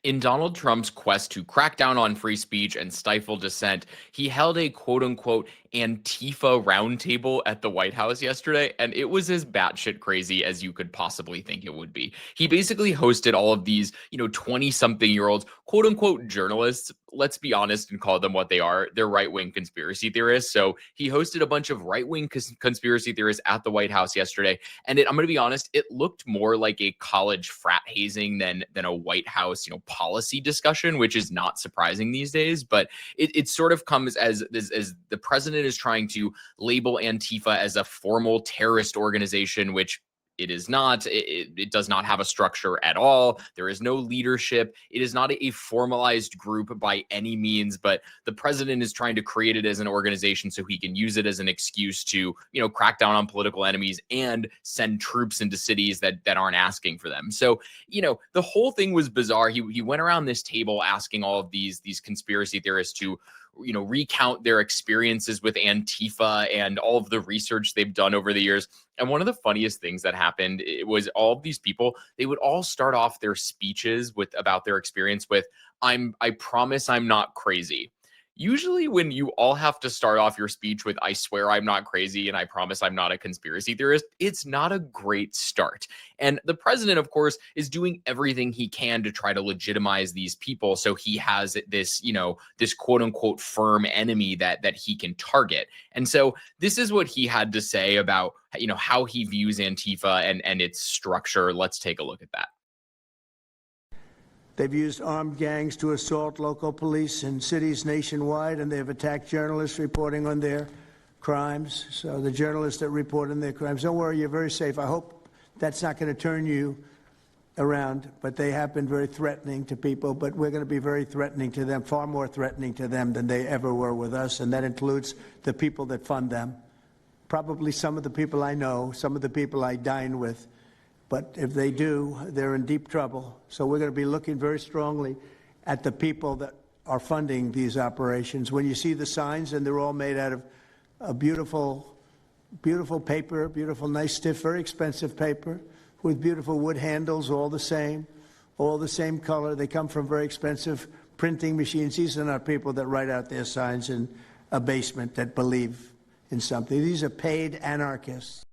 In Donald Trump's quest to crack down on free speech and stifle dissent, he held a quote unquote Antifa roundtable at the White House yesterday, and it was as batshit crazy as you could possibly think it would be. He basically hosted all of these, 20 something year olds, quote unquote journalists. Let's be honest and call them what they are. They're right wing conspiracy theorists. So he hosted a bunch of right wing conspiracy theorists at the White House yesterday. And I'm going to be honest, it looked more like a college frat hazing than a White House, policy discussion, which is not surprising these days. But it sort of comes as the president is trying to label Antifa as a formal terrorist organization, which it is not. It does not have a structure at all. There is no leadership. It is not a formalized group by any means, but the president is trying to create it as an organization so he can use it as an excuse to, crack down on political enemies and send troops into cities that aren't asking for them. So, the whole thing was bizarre. He went around this table asking all of these conspiracy theorists to recount their experiences with Antifa and all of the research they've done over the years. And one of the funniest things that happened, it was all of these people, they would all start off their speeches with about their experience with, I promise I'm not crazy. Usually when you all have to start off your speech with, I swear I'm not crazy and I promise I'm not a conspiracy theorist, it's not a great start. And the president, of course, is doing everything he can to try to legitimize these people. So he has this, this quote unquote firm enemy that he can target. And so this is what he had to say about, how he views Antifa and its structure. Let's take a look at that. They've used armed gangs to assault local police in cities nationwide, and they've attacked journalists reporting on their crimes. So the journalists that report on their crimes, don't worry, you're very safe. I hope that's not going to turn you around, but they have been very threatening to people, but we're going to be very threatening to them, far more threatening to them than they ever were with us, and that includes the people that fund them, probably some of the people I know, some of the people I dine with. But if they do, they're in deep trouble. So we're going to be looking very strongly at the people that are funding these operations. When you see the signs, and they're all made out of a beautiful, beautiful paper, beautiful, nice, stiff, very expensive paper with beautiful wood handles, all the same color. They come from very expensive printing machines. These are not people that write out their signs in a basement that believe in something. These are paid anarchists.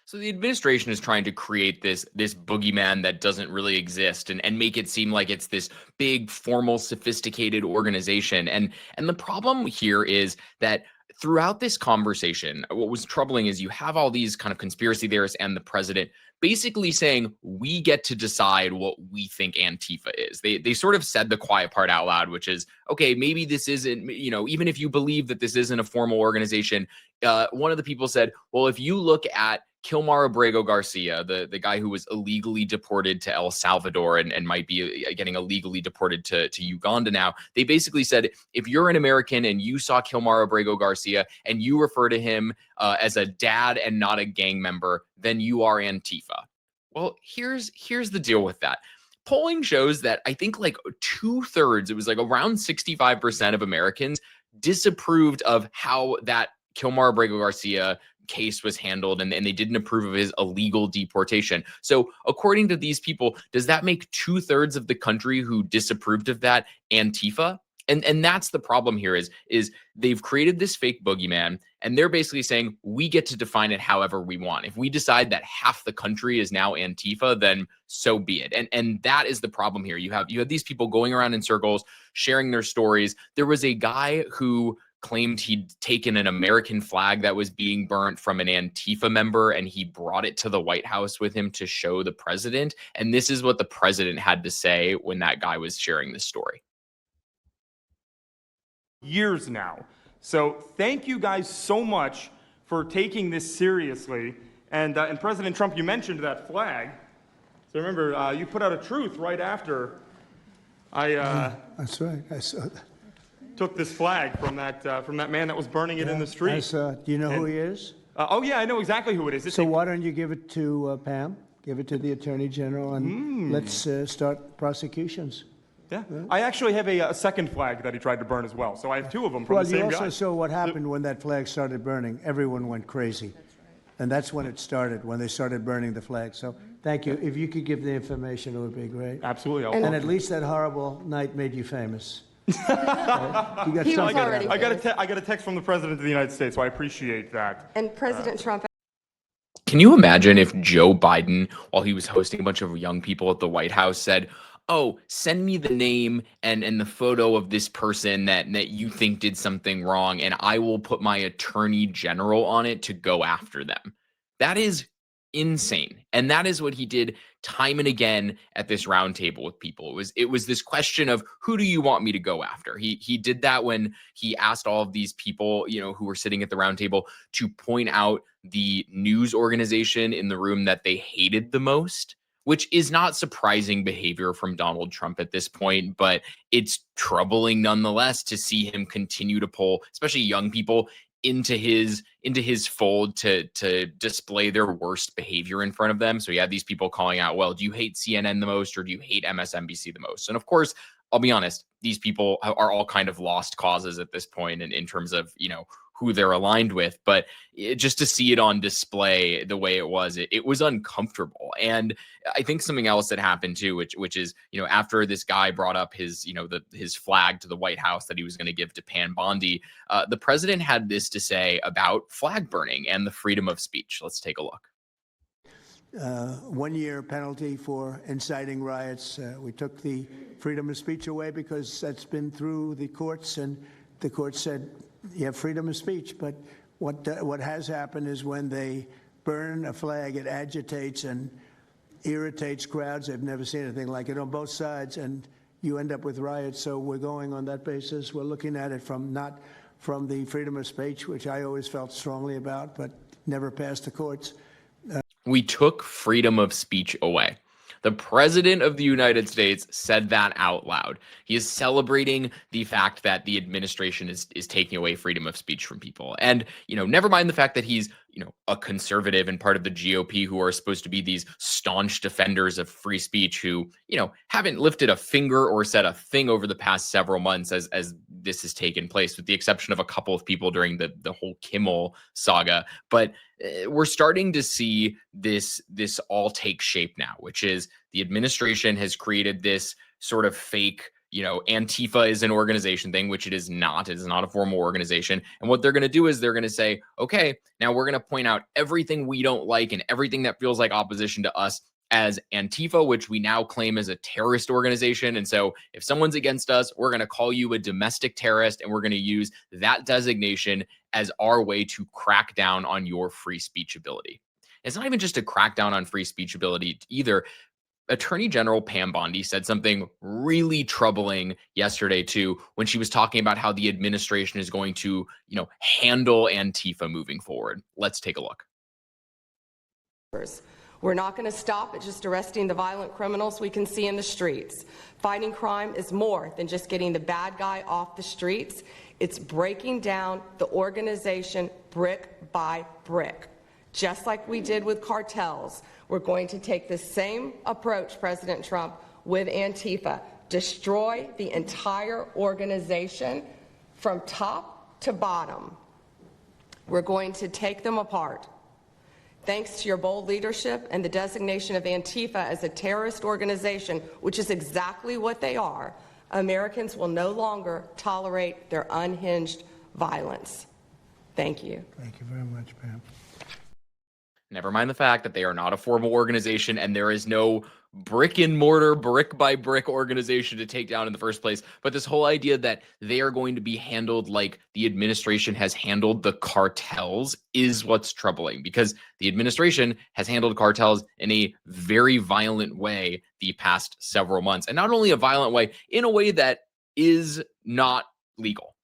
So the administration is trying to create this boogeyman that doesn't really exist and make it seem like it's this big, formal, sophisticated organization. And the problem here is that throughout this conversation, what was troubling is you have all these kind of conspiracy theorists and the president basically saying, we get to decide what we think Antifa is. They sort of said the quiet part out loud, which is, okay, maybe this isn't, even if you believe that this isn't a formal organization, one of the people said, well, if you look at Kilmar Abrego Garcia, the guy who was illegally deported to El Salvador and might be getting illegally deported to Uganda now, they basically said, if you're an American and you saw Kilmar Abrego Garcia and you refer to him as a dad and not a gang member, then you are Antifa. Well, here's the deal with that. Polling shows that I think like 2/3, it was like around 65% of Americans disapproved of how that Kilmar Abrego Garcia case was handled, and they didn't approve of his illegal deportation. So according to these people, does that make 2/3 of the country who disapproved of that Antifa? And that's the problem here is they've created this fake boogeyman, and they're basically saying we get to define it however we want. If we decide that half the country is now Antifa, then so be it. And that is the problem here. You have these people going around in circles, sharing their stories. There was a guy who claimed he'd taken an American flag that was being burnt from an Antifa member, and he brought it to the White House with him to show the president. And this is what the president had to say when that guy was sharing this story. Years now. So thank you guys so much for taking this seriously. And President Trump, you mentioned that flag. So remember, you put out a truth right after That's right. I saw that. Took this flag from that man that was burning it in the street. I saw it. Do you know who he is? Oh yeah, I know exactly who it is. So why don't you give it to Pam? Give it to the Attorney General, and let's start prosecutions. Yeah. I actually have a second flag that he tried to burn as well. So I have two of them from the same guy. Well, you also saw what happened when that flag started burning. Everyone went crazy. And that's when it started, when they started burning the flag. So thank you. If you could give the information, it would be great. Absolutely. And at least that horrible night made you famous. You got He was something out of already it. I got a text from the President of the United States, so I appreciate that. And President Trump. Can you imagine if Joe Biden, while he was hosting a bunch of young people at the White House, said, "Oh, send me the name and the photo of this person that you think did something wrong, and I will put my attorney general on it to go after them." That is insane. And that is what he did time and again at this roundtable with people. It was this question of, who do you want me to go after? He did that when he asked all of these people, who were sitting at the roundtable, to point out the news organization in the room that they hated the most, which is not surprising behavior from Donald Trump at this point, but it's troubling nonetheless to see him continue to pull, especially young people, into his fold to display their worst behavior in front of them. So you had these people calling out, well, do you hate CNN the most, or do you hate MSNBC the most? And of course, I'll be honest, these people are all kind of lost causes at this point in terms of, who they're aligned with. But just to see it on display the way it was uncomfortable. And I think something else that happened too, which is, after this guy brought up his, his flag to the White House that he was going to give to Pam Bondi, the president had this to say about flag burning and the freedom of speech. Let's take a look. 1 year penalty for inciting riots. We took the freedom of speech away because that's been through the courts, and the court said you have freedom of speech. But what has happened is when they burn a flag, it agitates and irritates crowds. I've never seen anything like it on both sides, and you end up with riots. So we're going on that basis. We're looking at it not from the freedom of speech, which I always felt strongly about, but never passed the courts. We took freedom of speech away. The president of the United States said that out loud. He is celebrating the fact that the administration is taking away freedom of speech from people. And, never mind the fact that he's, a conservative and part of the GOP who are supposed to be these staunch defenders of free speech who, haven't lifted a finger or said a thing over the past several months as this has taken place, with the exception of a couple of people during the whole Kimmel saga. But we're starting to see this all take shape now, which is the administration has created this sort of fake, Antifa is an organization thing, which it is not. It is not a formal organization. And what they're going to do is they're going to say, okay, now we're going to point out everything we don't like and everything that feels like opposition to us as Antifa, which we now claim as a terrorist organization. And so if someone's against us, we're going to call you a domestic terrorist, and we're going to use that designation as our way to crack down on your free speech ability. It's not even just a crackdown on free speech ability either. Attorney General Pam Bondi said something really troubling yesterday too, when she was talking about how the administration is going to, handle Antifa moving forward. Let's take a look. We're not going to stop at just arresting the violent criminals we can see in the streets. Fighting crime is more than just getting the bad guy off the streets. It's breaking down the organization brick by brick. Just like we did with cartels, we're going to take the same approach, President Trump, with Antifa. Destroy the entire organization from top to bottom. We're going to take them apart. Thanks to your bold leadership and the designation of Antifa as a terrorist organization, which is exactly what they are, Americans will no longer tolerate their unhinged violence. Thank you. Thank you very much, Pam. Never mind the fact that they are not a formal organization and there is no brick and mortar, brick by brick organization to take down in the first place. But this whole idea that they are going to be handled like the administration has handled the cartels is what's troubling, because the administration has handled cartels in a very violent way the past several months. And not only a violent way, in a way that is not legal.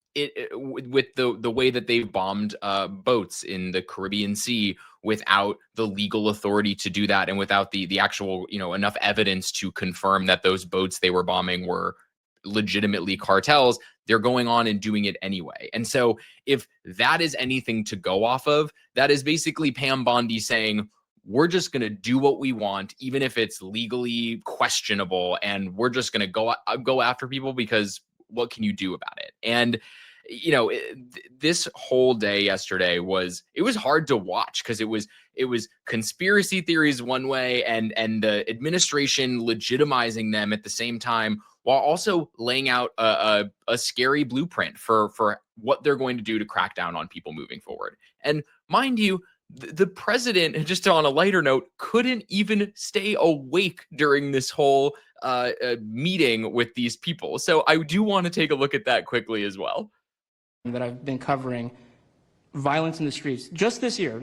With the way that they've bombed boats in the Caribbean Sea without the legal authority to do that, and without the actual, enough evidence to confirm that those boats they were bombing were legitimately cartels, they're going on and doing it anyway. And so if that is anything to go off of, that is basically Pam Bondi saying, we're just going to do what we want, even if it's legally questionable, and we're just going to go after people because what can you do about it? And this whole day yesterday was hard to watch because it was conspiracy theories one way and the administration legitimizing them at the same time, while also laying out a scary blueprint for what they're going to do to crack down on people moving forward. And mind you, the president, just on a lighter note, couldn't even stay awake during this whole meeting with these people. So I do want to take a look at that quickly as well. That I've been covering violence in the streets just this year,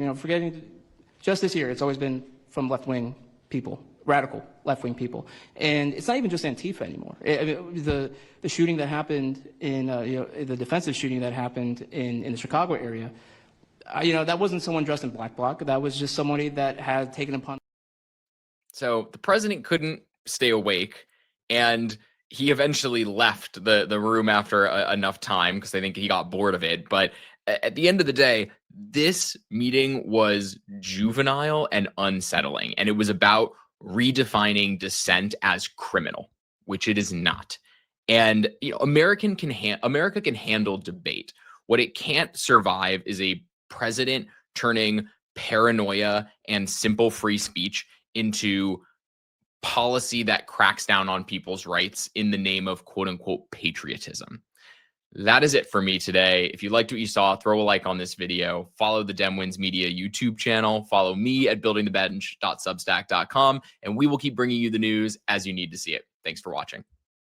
just this year, it's always been from left-wing people, radical left-wing people. And it's not even just Antifa anymore. The shooting that happened in, the defensive shooting that happened in the Chicago area, that wasn't someone dressed in black bloc. That was just somebody that had taken upon. So the president couldn't stay awake, and he eventually left the room after enough time because I think he got bored of it. But at the end of the day, this meeting was juvenile and unsettling, and it was about redefining dissent as criminal, which it is not. And America can handle debate. What it can't survive is a president turning paranoia and simple free speech into policy that cracks down on people's rights in the name of quote unquote patriotism. That is it for me today. If you liked what you saw, throw a like on this video, follow the Demwins Media YouTube channel, follow me at buildingthebench.substack.com, and we will keep bringing you the news as you need to see it. Thanks for watching.